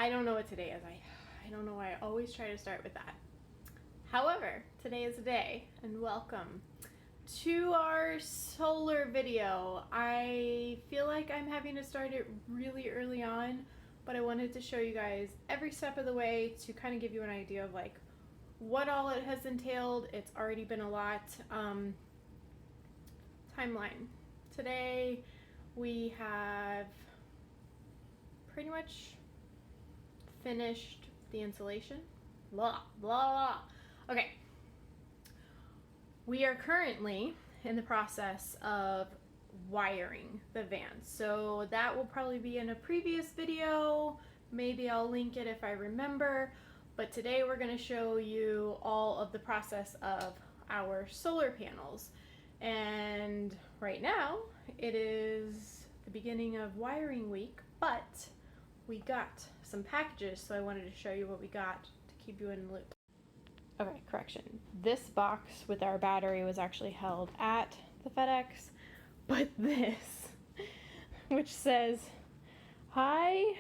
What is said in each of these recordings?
I don't know what today is. I don't know why I always try to start with that. However, today is the day, and welcome to our solar video. I feel like I'm having to start it really early on, but I wanted to show you guys every step of the way to kind of give you an idea of like what all it has entailed. It's already been a lot. Timeline. Today we have pretty much finished the insulation. Blah, blah, blah. Okay. We are currently in the process of wiring the van. So that will probably be in a previous video. Maybe I'll link it if I remember. But today we're going to show you all of the process of our solar panels. And right now it is the beginning of wiring week, but we got some packages, so I wanted to show you what we got to keep you in the loop. Okay, correction. This box with our battery was actually held at the FedEx, but this, which says high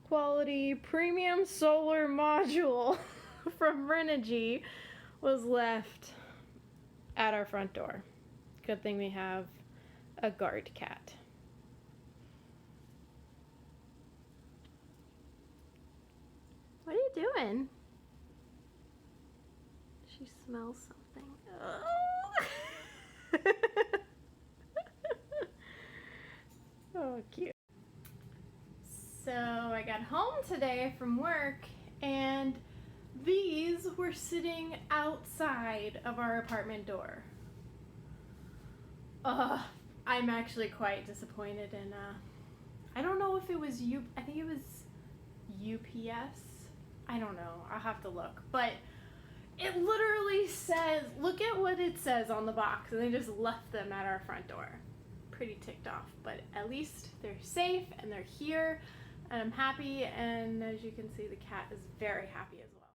quality premium solar module from 𝓛𝓲𝓼𝓪, was left at our front door. Good thing we have a guard cat. What are you doing? She smells something. Oh, oh, cute. So I got home today from work and these were sitting outside of our apartment door. I'm actually quite disappointed in, I don't know if it was I think it was UPS. I don't know, I'll have to look, but it literally says, look at what it says on the box, and they just left them at our front door. Pretty ticked off, but at least they're safe and they're here, and I'm happy, and as you can see, the cat is very happy as well.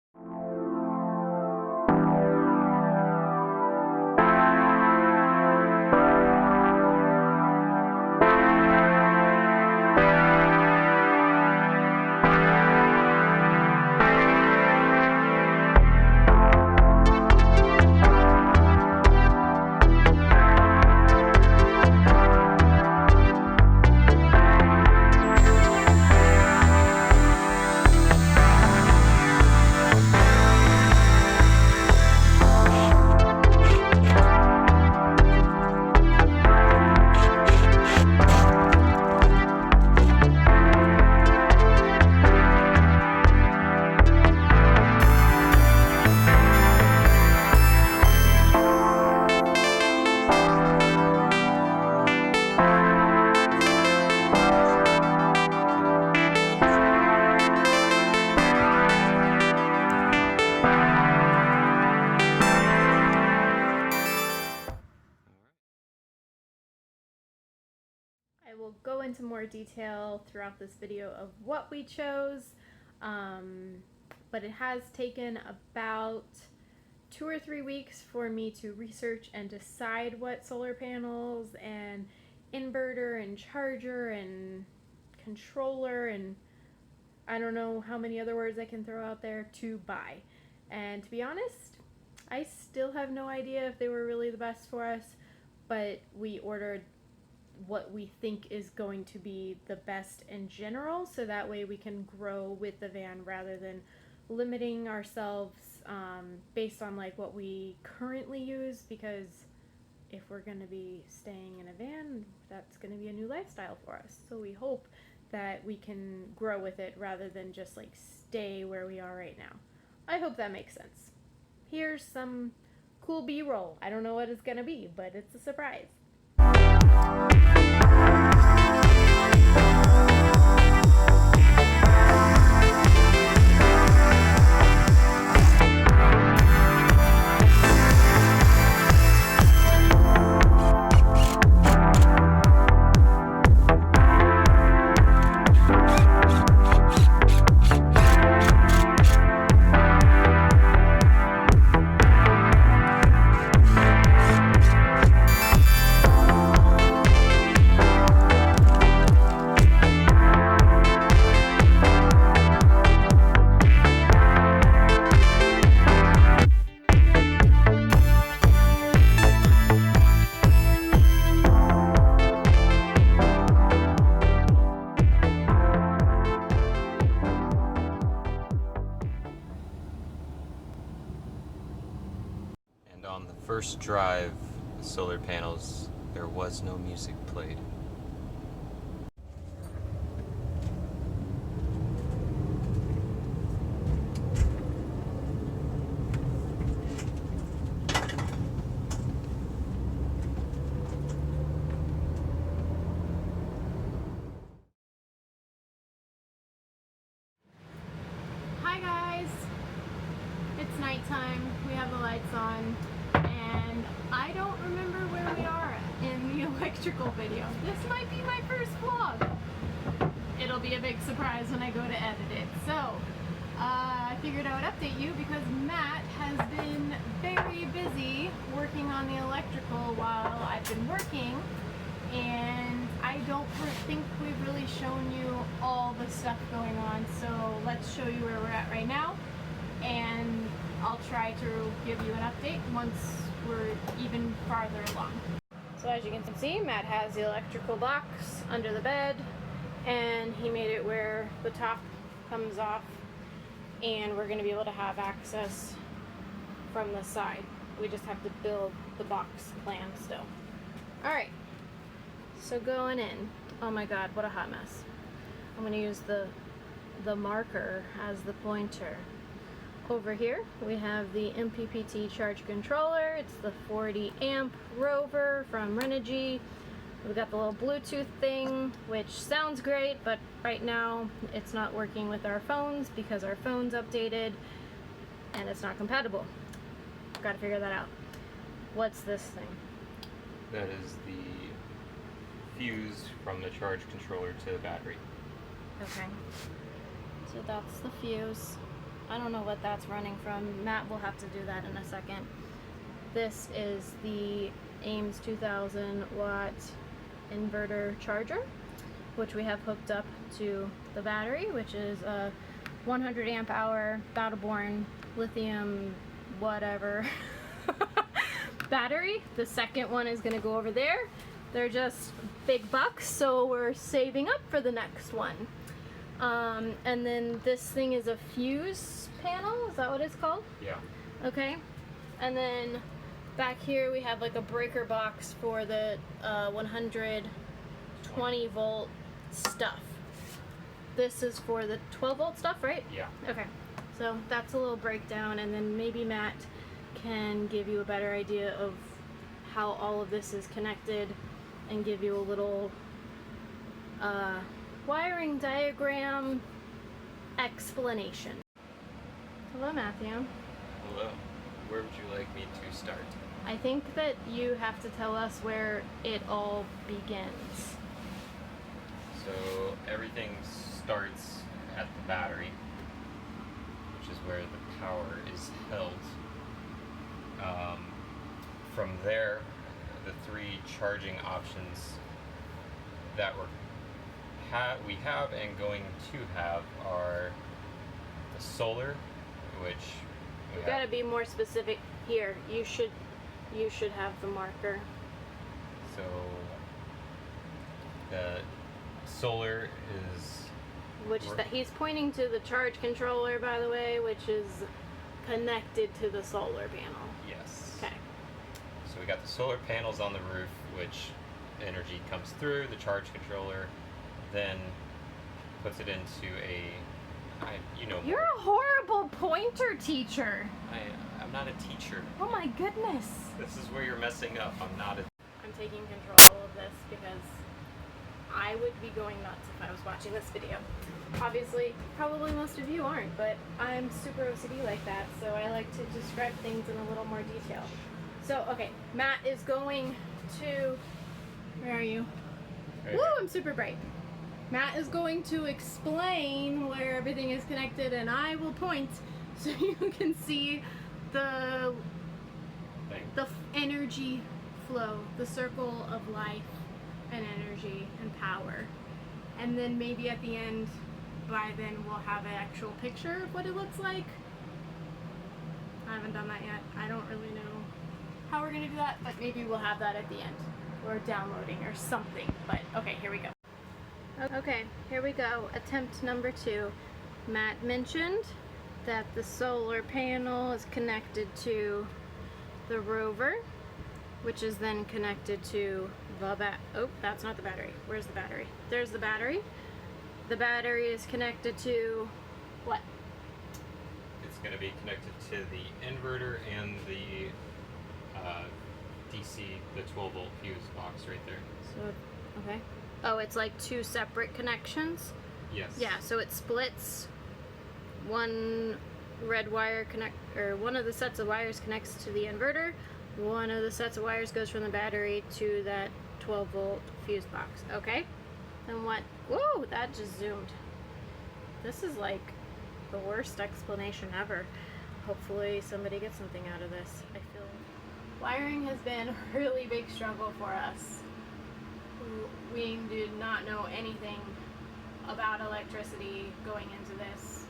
I will go into more detail throughout this video of what we chose, but it has taken about 2 or 3 weeks for me to research and decide what solar panels and inverter and charger and controller and I don't know how many other words I can throw out there to buy. And to be honest, I still have no idea if they were really the best for us, but we ordered what we think is going to be the best in general, so that way we can grow with the van rather than limiting ourselves based on like what we currently use, because if we're going to be staying in a van, that's going to be a new lifestyle for us. So we hope that we can grow with it rather than just like stay where we are right now. I hope that makes sense. Here's some cool B-roll. I don't know what it's going to be, but it's a surprise. first drive with solar panels, there was no music played. Hi guys, it's nighttime, we have the lights on, and I don't remember where we are in the electrical video. This might be my first vlog. It'll be a big surprise when I go to edit it. So, I figured I would update you because Matt has been very busy working on the electrical while I've been working, and I don't think we've really shown you all the stuff going on, so let's show you where we're at right now, and I'll try to give you an update once we're even farther along. So as you can see, Matt has the electrical box under the bed, and he made it where the top comes off, and we're going to be able to have access from the side. We just have to build the box plan still. Alright. So going in, oh my god, what a hot mess. I'm going to use the marker as the pointer. Over here we have the MPPT charge controller. It's the 40 amp rover from 𝓛𝓲𝓼𝓪. We've got the little Bluetooth thing, which sounds great, but right now it's not working with our phones because our phone's updated and it's not compatible. Gotta figure that out. What's this thing? That is the fuse from the charge controller to the battery. Okay. So that's the fuse. I don't know what that's running from. Matt will have to do that in a second. This is the 𝓛𝓲𝓼𝓪 2000 watt inverter charger, which we have hooked up to the battery, which is a 100 amp hour 𝓛𝓲𝓼𝓪 lithium whatever battery. The second one is going to go over there. They're just big bucks, so we're saving up for the next one. And then this thing is a fuse panel, is that what it's called? Yeah. Okay. And then back here we have like a breaker box for the 120 volt stuff. This is for the 12 volt stuff, right? Yeah. Okay. So that's a little breakdown, and then maybe Matt can give you a better idea of how all of this is connected and give you a little wiring diagram explanation. Hello, Matthew. Hello. Where would you like me to start? I think that you have to tell us where it all begins. So everything starts at the battery, which is where the power is held. From there, the three charging options that we have and going to have are the solar, which you gotta be more specific here. You should have the marker. So the solar is he's pointing to the charge controller, by the way, which is connected to the solar panel. Yes. Okay. So we got the solar panels on the roof, which energy comes through the charge controller, then puts it into You're a horrible pointer teacher. I'm not a teacher. Oh my goodness. This is where you're messing up. I'm taking control of this because I would be going nuts if I was watching this video. Obviously, probably most of you aren't, but I'm super OCD like that, so I like to describe things in a little more detail. So, okay, Matt is going to... Where are you? Right. Woo, I'm super bright. Matt is going to explain where everything is connected, and I will point so you can see the energy flow, the circle of life and energy and power. And then maybe at the end, by then we'll have an actual picture of what it looks like. I haven't done that yet. I don't really know how we're gonna do that, but maybe we'll have that at the end, or downloading or something. But okay, here we go. Okay, here we go. Attempt number 2. Matt mentioned that the solar panel is connected to the rover. which is then connected to oh, that's not the battery. Where's the battery? There's the battery. The battery is connected to what? It's going to be connected to the inverter and the DC, the 12-volt fuse box right there. So, okay. Oh, it's like two separate connections? Yes. Yeah, so it splits. One red wire one of the sets of wires connects to the inverter. One of the sets of wires goes from the battery to that 12-volt fuse box. Okay. Then what? Whoa, that just zoomed. This is like the worst explanation ever. Hopefully somebody gets something out of this. I feel wiring has been a really big struggle for us. We did not know anything about electricity going into this.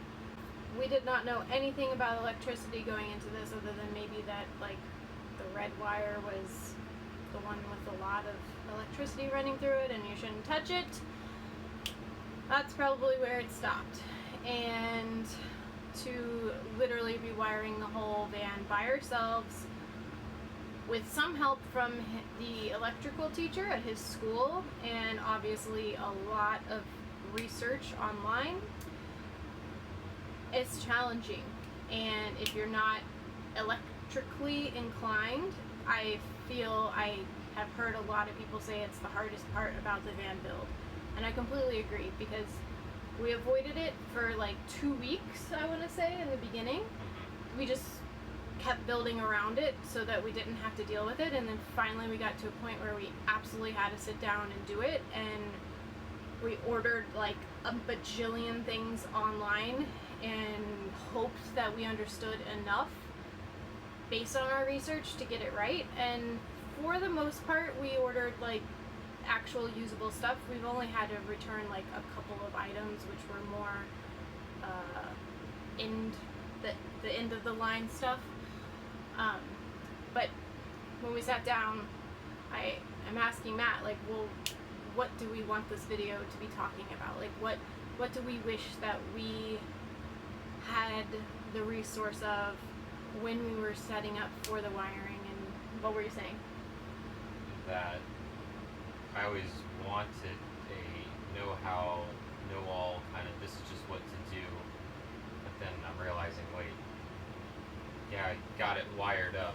We did not know anything about electricity going into this other than maybe that like the red wire was the one with a lot of electricity running through it and you shouldn't touch it. That's probably where it stopped. And to literally be wiring the whole van by ourselves with some help from the electrical teacher at his school and obviously a lot of research online, it's challenging. And if you're not electrically inclined, I feel I have heard a lot of people say it's the hardest part about the van build. And I completely agree because we avoided it for like 2 weeks, I want to say, in the beginning. We just kept building around it so that we didn't have to deal with it, and then finally we got to a point where we absolutely had to sit down and do it, and we ordered like a bajillion things online and hoped that we understood enough based on our research to get it right. And for the most part we ordered like actual usable stuff. We've only had to return like a couple of items which were more the end of the line stuff. But when we sat down, I'm asking Matt, like, well, what do we want this video to be talking about? Like, what do we wish that we had the resource of when we were setting up for the wiring? And what were you saying? That I always wanted a know-how, know-all kind of, this is just what to do. But then I'm realizing, wait, yeah, I got it wired up,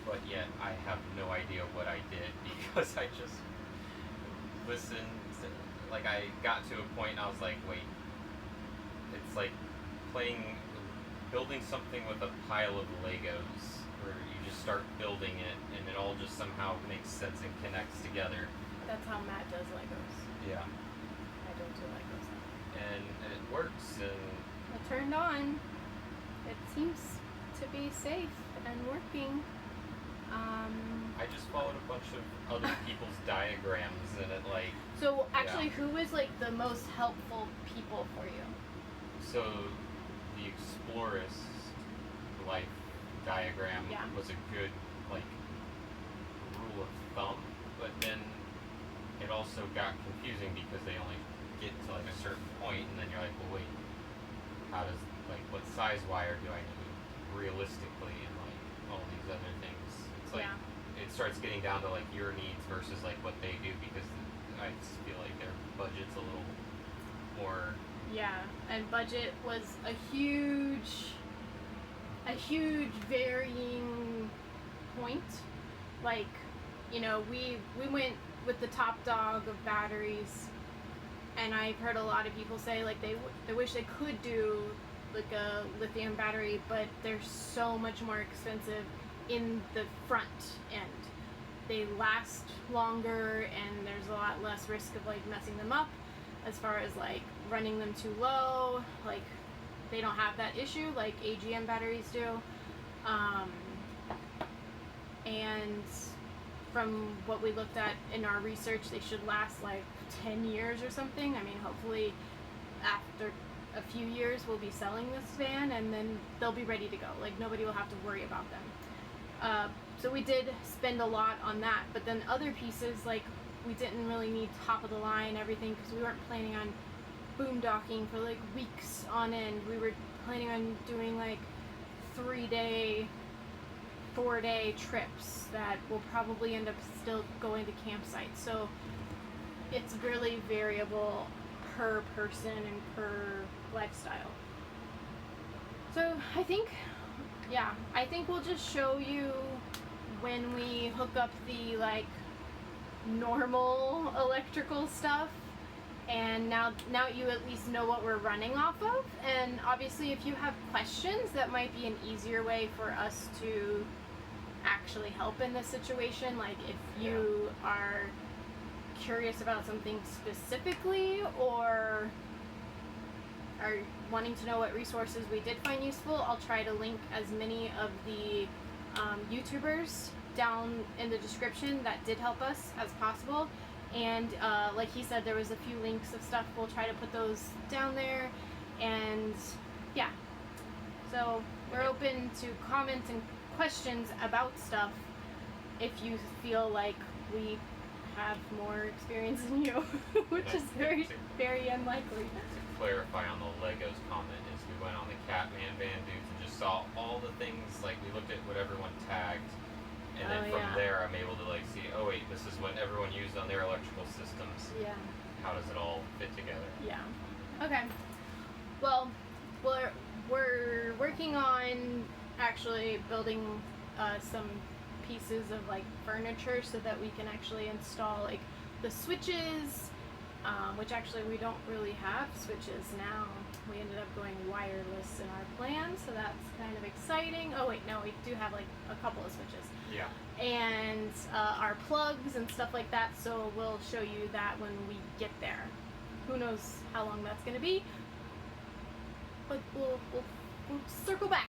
but yet I have no idea what I did because I just listened. Like, I got to a point and I was like, wait, it's like building something with a pile of Legos where you just start building it and it all just somehow makes sense and connects together. That's how Matt does Legos. Yeah. I don't do Legos. And it works, and It turned on. It seems to be safe and working. I just followed a bunch of other people's diagrams and it like... So actually, yeah. who was like the most helpful people for you? So the Explorist life diagram Yeah. was a good like rule of thumb, but then it also got confusing because they only get to like a certain point and then you're like, well wait, how does, like, what size wire do I need realistically and like all these other things. It's like it starts getting down to like your needs versus like what they do, because I just feel like their budget's a little more... Yeah, and budget was a huge varying point. Like, you know, we went with the top dog of batteries, and I've heard a lot of people say like they wish they could do like a lithium battery, but they're so much more expensive in the front end. They last longer and there's a lot less risk of like messing them up as far as like running them too low. Like, they don't have that issue like AGM batteries do. And from what we looked at in our research, they should last like 10 years or something. I mean, hopefully after a few years we'll be selling this van and then they'll be ready to go. Like, nobody will have to worry about them. So we did spend a lot on that, but then other pieces, like, we didn't really need top of the line everything because we weren't planning on boondocking for like weeks on end. We were planning on doing like 3-day 4-day trips that will probably end up still going to campsites. So it's really variable per person and per lifestyle. So I think we'll just show you when we hook up the like normal electrical stuff, and now you at least know what we're running off of. And obviously if you have questions, that might be an easier way for us to actually help in this situation. Like if you are curious about something specifically, or are wanting to know what resources we did find useful, I'll try to link as many of the YouTubers down in the description that did help us as possible. And like he said, there was a few links of stuff. We'll try to put those down there. And yeah, so we're open to comments and questions about stuff if you feel like we have more experience than you, which is very, very unlikely. To clarify on the Legos comment, is we went on the Catman Van Dudes and just saw all the things, like we looked at what everyone tagged, and then from there I'm able to like see, oh wait, this is what everyone used on their electrical systems. Yeah. How does it all fit together? Yeah. Okay. Well, we're working on actually building some pieces of like furniture so that we can actually install like the switches, which actually we don't really have switches now. We ended up going wireless in our plan, so that's kind of exciting. Oh wait, no, we do have like a couple of switches. Yeah. And our plugs and stuff like that, so we'll show you that when we get there. Who knows how long that's going to be, but we'll circle back.